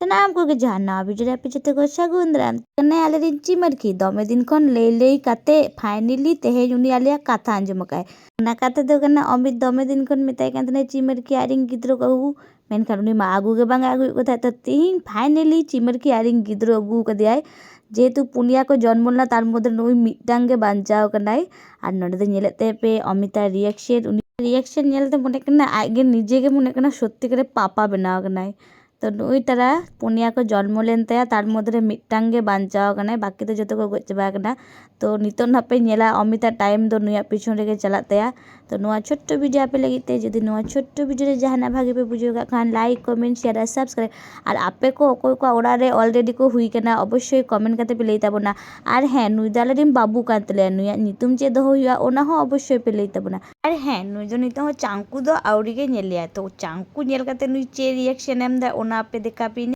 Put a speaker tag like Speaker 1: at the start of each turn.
Speaker 1: ᱥᱟᱱᱟᱢ ᱠᱚᱜᱮ ᱡᱟᱦᱟᱸ ᱱᱟᱣᱟ ᱵᱷᱤᱰᱤᱭᱳ ᱨᱮ ᱟᱯᱮ ᱡᱚᱛᱚ ᱠᱚ ᱥᱟᱹᱜᱩᱱ ᱫᱟᱨᱟᱢ ᱠᱟᱱᱟ ᱟᱞᱮᱨᱮᱱ ᱪᱤᱢᱟᱨᱠᱤ ᱫᱚᱢᱮ ᱫᱤᱱ ᱠᱷᱚᱱ ᱞᱟᱹᱭ ᱠᱟᱛᱮ ᱯᱷᱟᱭᱱᱟᱞᱤ ᱛᱮᱦᱮᱧ ᱩᱱᱤ ᱟᱞᱮᱭᱟᱜ ᱠᱟᱛᱷᱟ ᱟᱸᱡᱚᱢ ᱟᱠᱟᱜᱼᱟᱭ। ᱚᱱᱟ ᱠᱟᱛᱷᱟ ᱫᱚ ᱠᱟᱱᱟ ᱚᱢᱤᱛ ᱫᱚᱢᱮ ᱫᱤᱱ ᱠᱷᱚᱱ ᱢᱮᱛᱟᱭ ᱠᱟᱱ ᱛᱟᱦᱮᱱᱟᱭ ᱪᱤᱢᱟᱨᱠᱤ ᱟᱡᱨᱮᱱ ᱜᱤᱫᱽᱨᱟᱹ ᱠᱚ ᱟᱹᱜᱩ, ᱢᱮᱱᱠᱷᱟन ᱩᱱᱤ ᱢᱟ ᱟᱹᱜᱩ ᱜᱮ ᱵᱟᱝ ᱟᱹᱜᱩᱭᱮᱫ ᱠᱚ ᱛᱟᱦᱮᱸᱫ। ᱛᱚ ᱛᱮᱦᱮᱧ ᱯᱷᱟᱭᱱᱟᱞᱤ ᱪᱤᱢᱟᱨᱠᱤ ᱟᱡᱨᱮᱱ ᱜᱤᱫᱽᱨᱟᱹ ᱟᱹᱜᱩ ᱠᱟᱫᱮᱭᱟᱭ। ᱡᱮᱦᱮᱛᱩ ᱯᱩᱱᱭᱟ ᱠᱚ ᱡᱚᱱᱢᱚ ᱞᱮᱱᱟ ᱛᱟᱨ ᱢᱚᱫᱽᱫᱷᱮ ᱱᱩᱭ ᱢᱤᱫᱴᱟᱝ ᱜᱮ ᱵᱟᱧᱪᱟᱣ ᱠᱟᱱᱟᱭ। ᱟᱨ ᱱᱚᱰᱮ ᱫᱚ ᱧᱮᱞᱮᱫ ᱛᱟᱭ ᱯᱮ ᱚᱢᱤᱛᱟᱜ ᱨᱤᱭᱮᱠᱥᱚᱱ, ᱩᱱᱤ ᱨᱤᱭᱮᱠᱥᱚᱱ ᱧᱮᱞᱛᱮ ᱢᱚᱱᱮ ᱠᱟᱱᱟ ᱟᱡᱜᱮ ᱱᱤᱡᱮ ᱜᱮ ᱢᱚᱱᱮ ᱠᱟᱱᱟ ᱥᱚᱛᱛᱤ ᱠᱚᱨᱮ ᱯᱟᱯᱟ ᱵᱮᱱᱟᱣ ᱠᱟᱱᱟᱭ। ᱛᱚ ᱱᱩᱭ ᱛᱟᱨᱟ ᱯᱩᱱᱭᱟ ᱠᱚ ᱡᱚᱱᱢᱚ ᱞᱮᱱ ᱛᱟᱭᱟ, ᱛᱟᱨ ᱢᱚᱫᱽᱫᱷᱮ ᱨᱮ ᱢᱤᱫᱴᱟᱝ ᱜᱮ ᱵᱟᱧᱪᱟᱣ ᱠᱟᱱᱟᱭ, ᱵᱟᱹᱠᱤ ᱫᱚ ᱡᱚᱛᱚ ᱠᱚ ᱜᱚᱡ ᱪᱟᱵᱟ ᱠᱟᱱᱟ। ᱛᱚ ᱱᱤᱛᱚᱜ ᱱᱟᱦᱟᱜ ᱯᱮ ᱧᱮᱞᱟ ᱚᱢᱤᱛᱟᱜ ᱴᱟᱭᱤᱢ ᱫᱚ ᱱᱩᱭᱟᱜ ᱯᱤᱪᱷᱚᱱ ᱨᱮᱜᱮ ᱪᱟᱞᱟᱜ ᱛᱟᱭᱟ। ᱛᱚ ᱱᱚᱣᱟ ᱪᱷᱳᱴᱴᱚ ᱵᱷᱤᱰᱤᱭᱳ ᱟᱯᱮ ᱞᱟᱹᱜᱤᱫ ᱛᱮ ᱡᱩᱫᱤ ᱱᱚᱣᱟ ᱪᱷᱳᱴᱴᱚ ᱵᱷᱤᱰᱤᱭᱳ ᱨᱮ ᱡᱟᱦᱟᱱᱟᱜ ᱵᱷᱟᱜᱮ ᱯᱮ ᱵᱩᱡᱷᱟᱹᱣ ᱠᱟᱜ ᱠᱷᱟᱱ ᱞᱟᱭᱤᱠ ᱠᱚᱢᱮᱱᱴ শেয়ার আর সাবস্ক্রাইব। আর আপে ko অকᱚᱭ ᱠᱚᱣᱟᱜ ᱚᱲᱟᱜ ᱨᱮ অলরেডি ᱠᱚ ᱦᱩᱭ ᱠᱟᱱᱟ অবশ্যই কমেন্ট ᱠᱟᱛᱮ ᱯᱮ ᱞᱟᱹᱭ ᱛᱟᱵᱚᱱᱟ। ᱟᱨ ᱦᱮᱸ ᱱᱩᱭ ᱫᱚ ᱟᱞᱮᱨᱮᱱ ᱵᱟᱹᱵᱩ ᱠᱟᱱ ᱛᱟᱞᱮᱭᱟ, ᱱᱩᱭᱟᱜ ᱧᱩᱛᱩᱢ ᱪᱮᱫ ᱫᱚᱦᱚ ᱦᱩᱭᱩᱜᱼᱟ ᱚᱱᱟ ᱦᱚᱸ অবশ্যই ᱯᱮ ᱞᱟᱹᱭ ᱛᱟᱵᱚᱱᱟ। ᱟᱨ ᱦᱮᱸ ᱱᱩᱭ ᱫᱚ ᱱᱤᱛᱚᱜ ᱦᱚᱸ ᱪᱟᱝᱠᱩ ᱫᱚ ᱟᱹᱣᱨᱤ ᱜᱮ ᱧᱮᱞᱮᱭᱟ। ᱛᱚ ᱪᱟᱝᱠᱩ ᱧᱮᱞ ᱠᱟᱛᱮ ᱱᱩᱭ ᱪᱮᱫ রিয়াকশন ᱮᱢ ᱫᱟ ᱚᱱᱟ ᱟᱯᱮ ᱫᱮᱠᱷᱟ ᱯᱮ।